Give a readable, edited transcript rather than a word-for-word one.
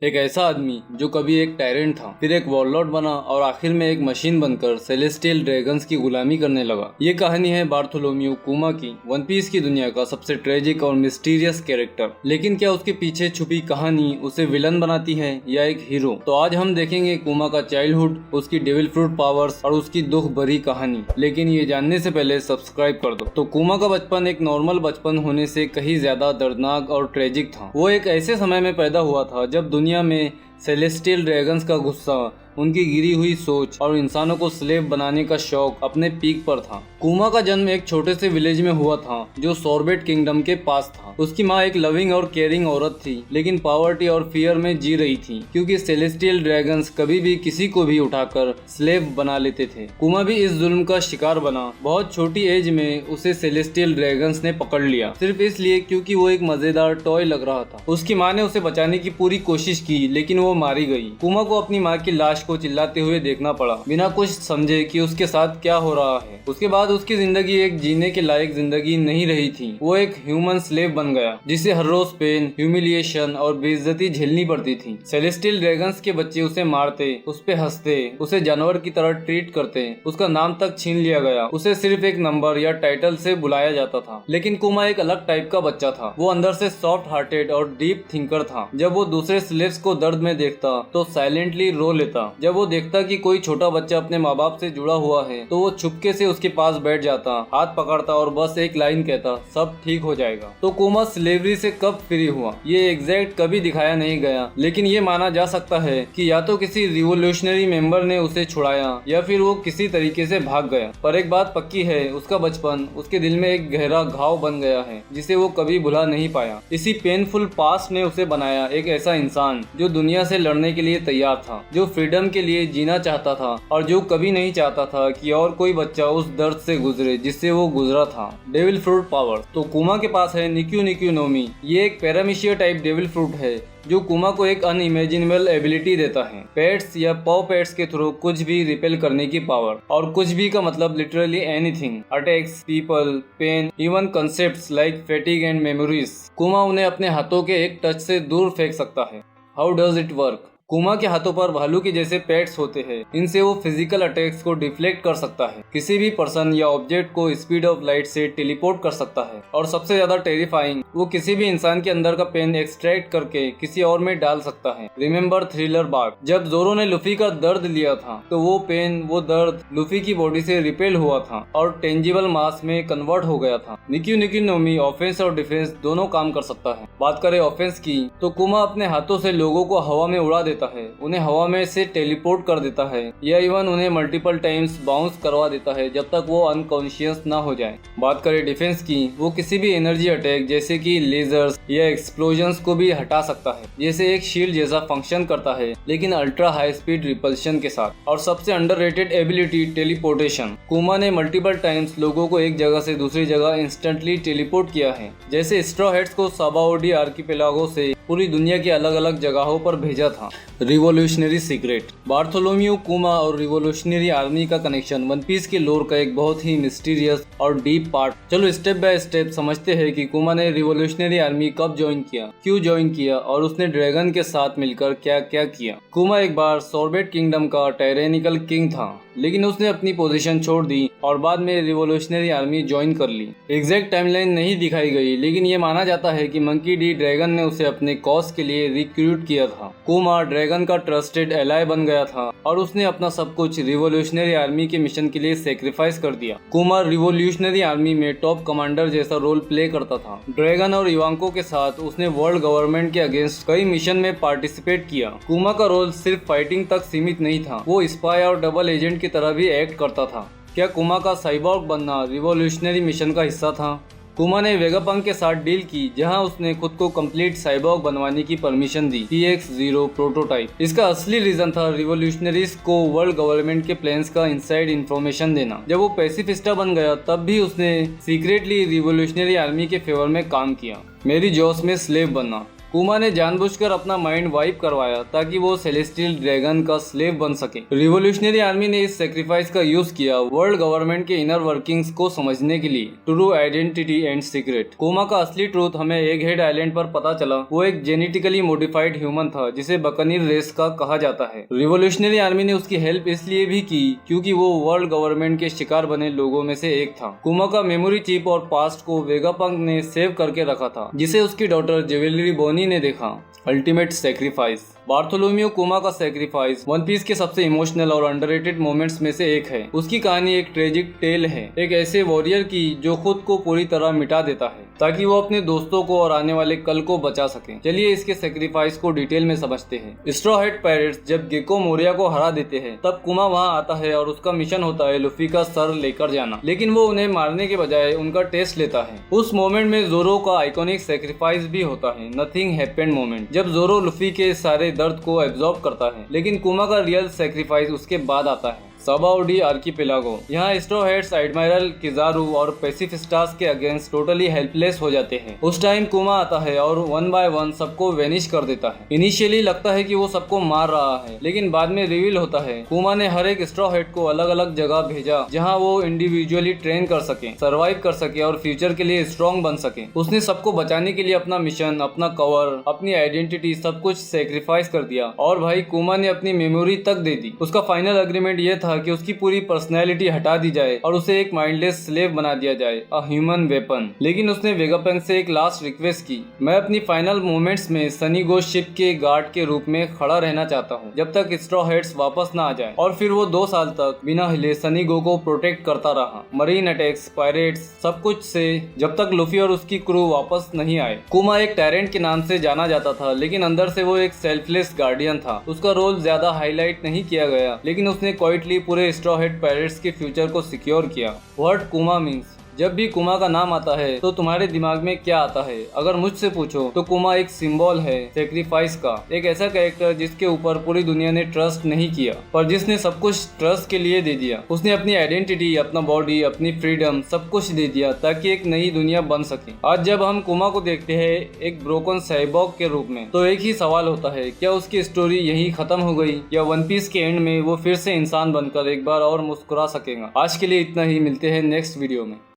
एक ऐसा आदमी जो कभी एक टायरेंट था, फिर एक वॉरलॉर्ड बना और आखिर में एक मशीन बनकर सेलेस्टियल ड्रैगन्स की गुलामी करने लगा। ये कहानी है बार्थोलोम्यू कुमा की, वन पीस की दुनिया का सबसे ट्रेजिक और मिस्टीरियस कैरेक्टर। लेकिन क्या उसके पीछे छुपी कहानी उसे विलन बनाती है या एक हीरो? तो आज हम देखेंगे कुमा का चाइल्डहुड, उसकी डेविल फ्रूट पावर्स और उसकी दुख भरी कहानी। लेकिन ये जानने से पहले सब्सक्राइब कर दो। तो कुमा का बचपन एक नॉर्मल बचपन होने से कहीं ज्यादा दर्दनाक और ट्रेजिक था। वो एक ऐसे समय में पैदा हुआ था जब दुनिया में सेलेस्टियल ड्रैगन्स का गुस्सा, उनकी गिरी हुई सोच और इंसानों को स्लेव बनाने का शौक अपने पीक पर था। कुमा का जन्म एक छोटे से विलेज में हुआ था जो सोर्बेट किंगडम के पास था। उसकी माँ एक लविंग और केयरिंग औरत थी, लेकिन पॉवर्टी और फियर में जी रही थी क्योंकि सेलेस्टियल ड्रैगन्स कभी भी किसी को भी उठाकर स्लेव बना लेते थे। कुमा भी इस जुल्म का शिकार बना। बहुत छोटी एज में उसे सेलेस्टियल ड्रैगन्स ने पकड़ लिया, सिर्फ इसलिए क्योंकि वो एक मजेदार टॉय लग रहा था। उसकी माँ ने उसे बचाने की पूरी कोशिश की, लेकिन वो मारी गई। कुमा को अपनी माँ की लाश को चिल्लाते हुए देखना पड़ा, बिना कुछ समझे कि उसके साथ क्या हो रहा है। उसके बाद उसकी जिंदगी एक जीने के लायक जिंदगी नहीं रही थी। वो एक ह्यूमन स्लेव बन गया, जिसे हर रोज पेन, ह्यूमिलिएशन और बेइज्जती झेलनी पड़ती थी। सेलेस्टियल ड्रैगन्स के बच्चे उसे मारते, उस पे हंसते, उसे जानवर की तरह ट्रीट करते। उसका नाम तक छीन लिया गया, उसे सिर्फ एक नंबर या टाइटल से बुलाया जाता था। लेकिन कुमा एक अलग टाइप का बच्चा था। वो अंदर से सॉफ्ट हार्टेड और डीप थिंकर था। जब वो दूसरे स्लेव्स को दर्द में देखता तो साइलेंटली रो लेता। जब वो देखता कि कोई छोटा बच्चा अपने माँ बाप से जुड़ा हुआ है तो वो चुपके से उसके पास बैठ जाता, हाथ पकड़ता और बस एक लाइन कहता, सब ठीक हो जाएगा। तो कुमा स्लेवरी से कब फ्री हुआ ये एग्जैक्ट कभी दिखाया नहीं गया, लेकिन ये माना जा सकता है कि या तो किसी रिवोल्यूशनरी मेंबर ने उसे छुड़ाया या फिर वो किसी तरीके से भाग गया। पर एक बात पक्की है, उसका बचपन उसके दिल में एक गहरा घाव बन गया है जिसे वो कभी भुला नहीं पाया। इसी पेनफुल पास्ट ने उसे बनाया एक ऐसा इंसान जो दुनिया से लड़ने के लिए तैयार था, जो फ्रीडम के लिए जीना चाहता था और जो कभी नहीं चाहता था कि और कोई बच्चा उस दर्द से गुजरे जिससे वो गुजरा था। Devil fruit power. तो कुमा के पास है निक्यू निक्यू नोमी। ये एक पैरामिशिया टाइप डेविल फ्रूट है जो कुमा को एक अनइमेजिनेबल एबिलिटी देता है, पेट्स या पॉ पेट्स के थ्रू कुछ भी रिपेल करने की पावर। और कुछ भी का मतलब literally anything, attacks, people, pain, even concepts like fatigue and memories. Kuma उन्हें अपने हाथों के एक टच से दूर फेंक सकता है। How does it work? कुमा के हाथों पर भालू के जैसे पैड्स होते हैं। इनसे वो फिजिकल अटैक्स को डिफ्लेक्ट कर सकता है, किसी भी पर्सन या ऑब्जेक्ट को स्पीड ऑफ लाइट से टेलीपोर्ट कर सकता है, और सबसे ज्यादा टेरिफाइंग, वो किसी भी इंसान के अंदर का पेन एक्सट्रैक्ट करके किसी और में डाल सकता है। Remember thriller bark? जब जोरो ने लुफी का दर्द लिया था तो वो पेन, वो दर्द लुफी की बॉडी से रिपेल हुआ था और टेंजिबल मास में कन्वर्ट हो गया था। निक्यू निक्यू नोमी ऑफेंस और डिफेंस दोनों काम कर सकता है। बात करें ऑफेंस की तो कुमा अपने हाथों से लोगों को हवा में उड़ा देता है, उन्हें हवा में से टेलीपोर्ट कर देता है या इवन उन्हें मल्टीपल टाइम्स बाउंस करवा देता है जब तक वो अनकॉन्शियस ना हो जाए। बात करें डिफेंस की, वो किसी भी एनर्जी अटैक जैसे कि लेजर्स या एक्सप्लोजन्स को भी हटा सकता है, जैसे एक शील्ड जैसा फंक्शन करता है, लेकिन अल्ट्रा हाई स्पीड रिपल्शन के साथ। और सबसे अंडररेटेड एबिलिटी, टेलीपोर्टेशन। कुमा ने मल्टीपल टाइम्स लोगों को एक जगह से दूसरी जगह इंस्टेंटली टेलीपोर्ट किया है, जैसे स्ट्रॉ हेड्स को साबाओडी आर्किपेलागो से पूरी दुनिया की अलग अलग जगहों पर भेजा था। Revolutionary secret. बार्थोलोम्यू कुमा और रिवोल्यूशनरी आर्मी का कनेक्शन वन पीस के लोर का एक बहुत ही मिस्टीरियस और डीप पार्ट। चलो स्टेप बाय स्टेप समझते हैं कि कुमा ने रिवोल्यूशनरी आर्मी कब ज्वाइन किया, क्यों ज्वाइन किया और उसने ड्रैगन के साथ मिलकर क्या क्या किया। कुमा एक बार सोर्बेट किंगडम का टायरेनिकल किंग था, लेकिन उसने अपनी पोजीशन छोड़ दी और बाद में रिवोल्यूशनरी आर्मी ज्वाइन कर ली। एग्जैक्ट टाइमलाइन नहीं दिखाई गई, लेकिन ये माना जाता है कि मंकी डी ड्रैगन ने उसे अपने कॉज के लिए रिक्रूट किया था। कुमा ड्रैगन का ट्रस्टेड एलाय बन गया था और उसने अपना सब कुछ रिवोल्यूशनरी आर्मी के मिशन के लिए सेक्रीफाइस कर दिया। कुमा रिवोल्यूशनरी आर्मी में टॉप कमांडर जैसा रोल प्ले करता था। ड्रैगन और इवांको के साथ उसने वर्ल्ड गवर्नमेंट के अगेंस्ट कई मिशन में पार्टिसिपेट किया। कुमा का रोल सिर्फ फाइटिंग तक सीमित नहीं था, वो स्पाई और डबल एजेंट की तरह भी एक्ट करता था। क्या कुमा का साइबॉर्ग बनना रिवोल्यूशनरी मिशन का हिस्सा था? कुमा ने वेगापंक के साथ डील की, जहां उसने खुद को कंप्लीट साइबॉर्ग बनवाने की परमिशन दी, PX-0 प्रोटोटाइप। इसका असली रीजन था रिवोल्यूशनरीज को वर्ल्ड गवर्नमेंट के प्लान्स का इनसाइड इंफॉर्मेशन देना। जब वो पैसिफिस्टा बन गया तब भी उसने सीक्रेटली रिवोल्यूशनरी आर्मी के फेवर में काम किया। मेरी जोश में स्लेव बनना। कुमा ने जानबूझकर अपना माइंड वाइप करवाया ताकि वो सेलेस्टियल ड्रैगन का स्लेव बन सके। रिवोल्यूशनरी आर्मी ने इस सेक्रीफाइस का यूज किया वर्ल्ड गवर्नमेंट के इनर वर्किंग्स को समझने के लिए। True identity and secret. कुमा का असली ट्रूथ हमें एग हेड आइलैंड पर पता चला। वो एक जेनेटिकली मॉडिफाइड ह्यूमन था जिसे बकनीर रेस का कहा जाता है। रिवोल्यूशनरी आर्मी ने उसकी हेल्प इसलिए भी की क्योंकि वो वर्ल्ड गवर्नमेंट के शिकार बने लोगों में से एक था। कुमा का मेमोरी चिप और पास्ट को वेगापंक ने सेव करके रखा था जिसे उसकी डॉटर ज्वेलरी बोनी ने देखा। Ultimate sacrifice. बार्थोलोम्यू कुमा का सेक्रीफाइस वन पीस के सबसे इमोशनल और अंडररेटेड मोमेंट्स में से एक है। उसकी कहानी एक ट्रेजिक टेल है, एक ऐसे वॉरियर की जो खुद को पूरी तरह मिटा देता है ताकि वो अपने दोस्तों को और आने वाले कल को बचा सके। चलिए इसके सेक्रीफाइस को डिटेल में समझते हैं। स्ट्रॉ हेड पायरेट्स जब गेको मोरिया को हरा देते हैं तब कुमा वहाँ आता है और उसका मिशन होता है लुफी का सर लेकर जाना, लेकिन वो उन्हें मारने के बजाय उनका टेस्ट लेता है। उस मोमेंट में जोरो का आइकॉनिक सेक्रीफाइस भी होता है, नथिंग हैपेंड मोमेंट, जब जोरो लुफी के सारे दर्द को एब्जॉर्ब करता है। लेकिन कुमा का रियल सेक्रीफाइस उसके बाद आता है। सबाउडी आर्कीपेलागो। यहाँ स्ट्रॉ हेड्स एडमिरल किजारू और पेसिफिस्टास के अगेंस्ट टोटली हेल्पलेस हो जाते हैं। उस टाइम कुमा आता है और वन बाय वन सबको वेनिश कर देता है। इनिशियली लगता है कि वो सबको मार रहा है, लेकिन बाद में रिवील होता है कुमा ने हर एक स्ट्रॉ हेड को अलग अलग जगह भेजा जहाँ वो इंडिविजुअली ट्रेन कर सके, सर्वाइव कर सके और फ्यूचर के लिए स्ट्रॉन्ग बन सके। उसने सबको बचाने के लिए अपना मिशन, अपना कवर, अपनी आइडेंटिटी सब कुछ सेक्रीफाइस कर दिया और भाई कुमा ने अपनी मेमोरी तक दे दी। उसका फाइनल एग्रीमेंट ये था कि उसकी पूरी पर्सनैलिटी हटा दी जाए और उसे एक माइंडलेस स्लेव बना दिया जाए, अ ह्यूमन वेपन। लेकिन उसने वेगापेंक से एक लास्ट रिक्वेस्ट की, मैं अपनी फाइनल मोमेंट्स में सनी गो शिप के गार्ड के रूप में खड़ा रहना चाहता हूँ जब तक स्ट्रॉ हेड्स वापस न आ जाए। और फिर वो 2 साल तक बिना हिले सनी गो को प्रोटेक्ट करता रहा, मरीन अटैक्स, पायरेट्स, सब कुछ से, जब तक लुफी और उसकी क्रू वापस नहीं आए। कुमा एक टायरेंट के नाम से जाना जाता था, लेकिन अंदर से वो एक सेल्फलेस गार्डियन था। उसका रोल ज्यादा हाईलाइट नहीं किया गया, लेकिन उसने क्वाइटली पूरे स्ट्रॉ हेड पायरेट्स के फ्यूचर को सिक्योर किया। वर्ड कुमा मीन्स। जब भी कुमा का नाम आता है तो तुम्हारे दिमाग में क्या आता है? अगर मुझसे पूछो तो कुमा एक सिंबल है सेक्रीफाइस का, एक ऐसा कैरेक्टर जिसके ऊपर पूरी दुनिया ने ट्रस्ट नहीं किया पर जिसने सब कुछ ट्रस्ट के लिए दे दिया। उसने अपनी आइडेंटिटी, अपना बॉडी, अपनी फ्रीडम सब कुछ दे दिया ताकि एक नई दुनिया बन सके। आज जब हम कुमा को देखते हैं एक ब्रोकन साइबॉर्ग के रूप में तो एक ही सवाल होता है, क्या उसकी स्टोरी यही खत्म हो गई या वन पीस के एंड में वो फिर से इंसान बनकर एक बार और मुस्कुरा सकेगा? आज के लिए इतना ही, मिलते हैं नेक्स्ट वीडियो में।